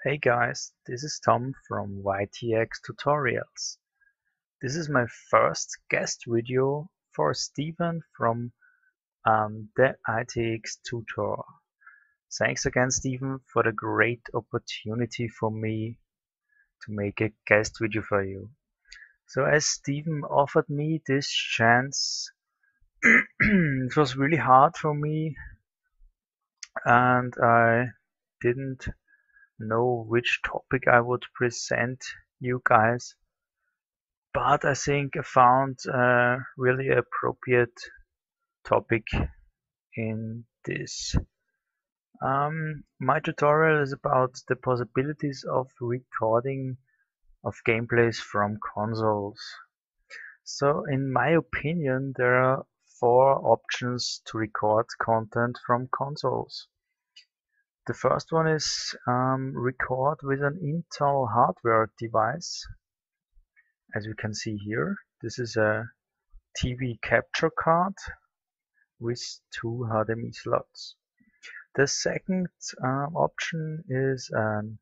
Hey guys, this is Tom from YTXtutorials. This is my first guest video for Steven from the ITXtutor. Thanks again, Steven, for the great opportunity for me to make a guest video for you. So as Steven offered me this chance, it was really hard for me and I didn't know which topic I would present you guys. But I think I found a really appropriate topic in this. My tutorial is about the possibilities of recording of gameplays from consoles. So in my opinion, there are 4 options to record content from consoles. The first one is record with an Intel hardware device. As you can see here, this is a TV capture card with 2 HDMI slots. The second option is an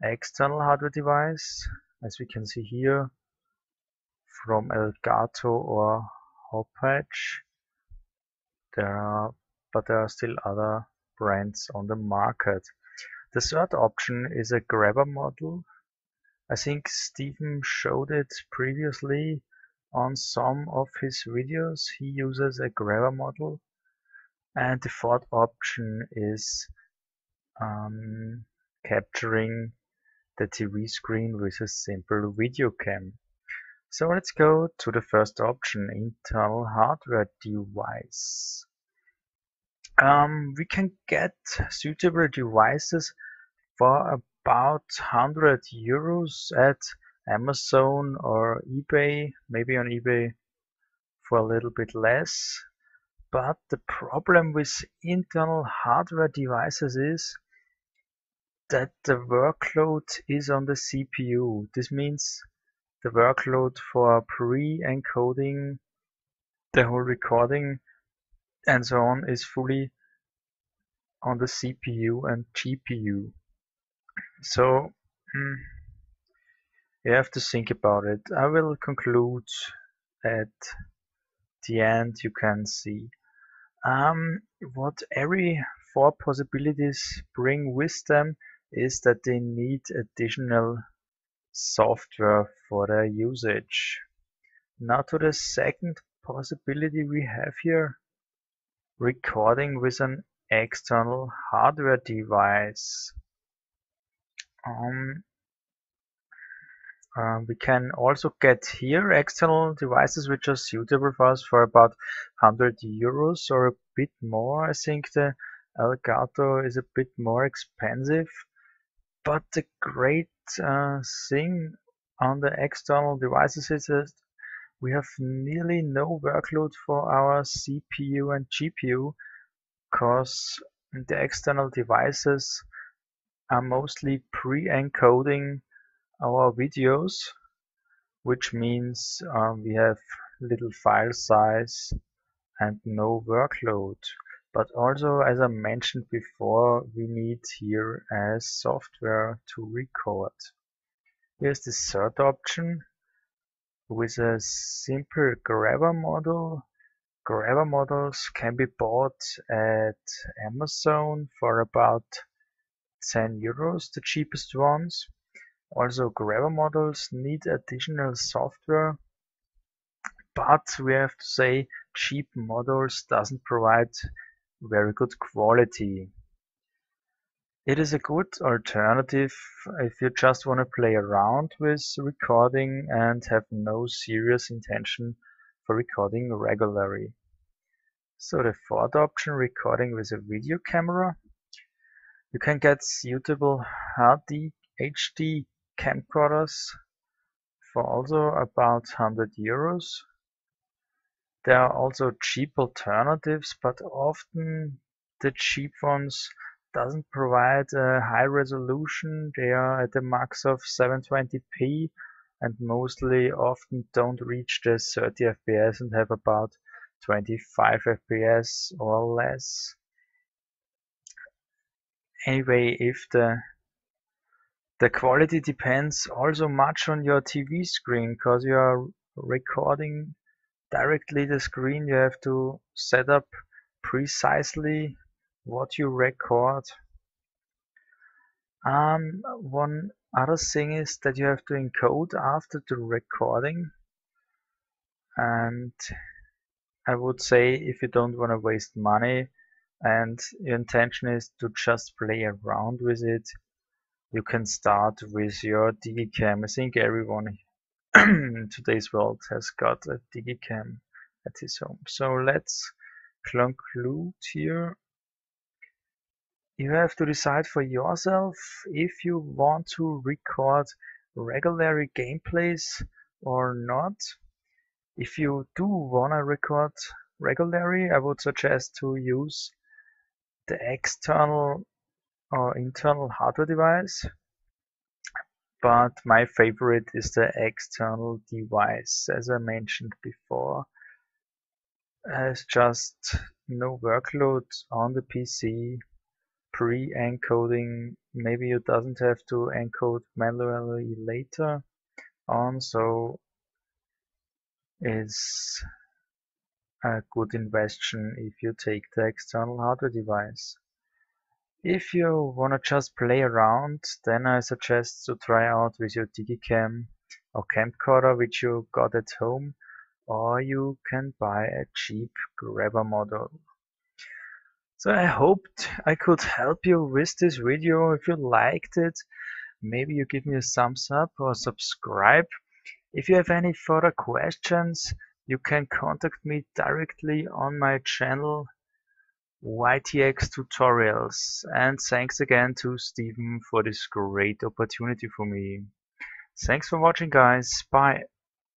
external hardware device, as we can see here from Elgato or Hopage. But there are still other brands on the market. The third option is a grabber model. I think Steven showed it previously on some of his videos. He uses a grabber model. And the fourth option is capturing the TV screen with a simple video cam. So let's go to the first option, internal hardware device. We can get suitable devices for about 100 euros at Amazon or eBay, maybe on eBay for a little bit less. But the problem with internal hardware devices is that the workload is on the CPU. This means the workload for pre-encoding the whole recording and so on is fully on the CPU and GPU. So you have to think about it. I will conclude at the end. You can see what every 4 possibilities bring with them is that they need additional software for their usage. Now to the second possibility we have here, recording with an external hardware device. We can also get here external devices which are suitable for us for about 100 euros or a bit more. I think the Elgato is a bit more expensive, but the great thing on the external devices is that we have nearly no workload for our CPU and GPU because the external devices are mostly pre-encoding our videos, which means we have little file size and no workload. But also, as I mentioned before, we need here a software to record. Here's the third option with a simple grabber model. Grabber models can be bought at Amazon for about 10 euros, the cheapest ones. Also, grabber models need additional software, but we have to say cheap models doesn't provide very good quality. It is a good alternative if you just want to play around with recording and have no serious intention for recording regularly. So the fourth option, recording with a video camera. You can get suitable HD camcorders for also about 100 euros. There are also cheap alternatives, but often the cheap ones doesn't provide a high resolution. They are at a max of 720p and mostly often don't reach the 30 fps and have about 25 fps or less. Anyway, if the The quality depends also much on your TV screen, because you are recording directly the screen. You have to set up precisely what you record. One other thing is that you have to encode after the recording, and I would say if you don't want to waste money and your intention is to just play around with it, you can start with your Digicam. I think everyone in today's world has got a Digicam at his home. So let's conclude here. You have to decide for yourself if you want to record regular gameplays or not. If you do want to record regularly, I would suggest to use the external or internal hardware device, but my favorite is the external device. As I mentioned before, has just no workload on the PC, pre-encoding. Maybe you doesn't have to encode manually later on, so it's a good investment if you take the external hardware device. If you wanna just play around, then I suggest to try out with your Digicam or camcorder which you got at home, or you can buy a cheap grabber model. So I hoped I could help you with this video. If you liked it, maybe you give me a thumbs up or subscribe. If you have any further questions, you can contact me directly on my channel YTXtutorials. And thanks again to Steven for this great opportunity for me. Thanks for watching, guys. Bye.